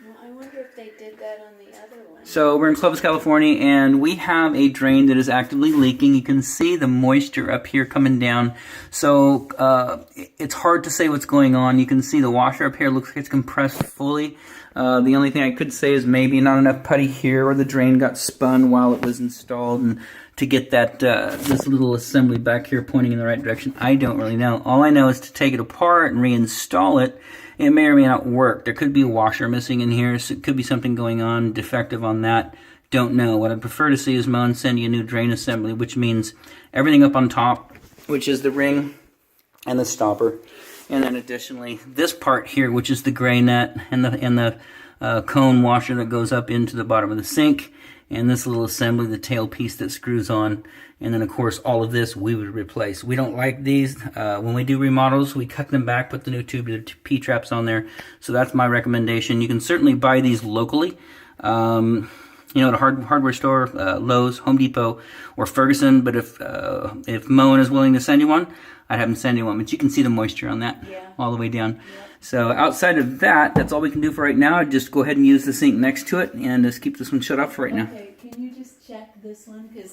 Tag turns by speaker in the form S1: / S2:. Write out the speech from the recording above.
S1: Well, I wonder if they did that on the other one.
S2: So we're in Clovis, California, and we have a drain that is actively leaking. You can see the moisture up here coming down. So it's hard to say what's going on. You can see the washer up here looks like it's compressed fully. The only thing I could say is maybe not enough putty here, or the drain got spun while it was installed, and to get that this little assembly back here pointing in the right direction. I don't really know. All I know is to take it apart and reinstall it. It may or may not work. There could be a washer missing in here, so it could be something going on, defective on that. Don't know. What I'd prefer to see is Moen send you a new drain assembly, which means everything up on top, which is the ring and the stopper. And then additionally, this part here, which is the gray net and the cone washer that goes up into the bottom of the sink. And this little assembly, the tail piece that screws on. And then, of course, all of this we would replace. We don't like these. When we do remodels, we cut them back, put the new tubular P-traps on there. So that's my recommendation. You can certainly buy these locally. You know, at a hardware store, Lowe's, Home Depot, or Ferguson. But if Moen is willing to send you one, I'd have them send you one. But you can see the moisture on that all the way down. So outside of that, that's all we can do for right now. Just go ahead and use the sink next to it and just keep this one shut off for right now.
S1: Okay, can you just check this one? Because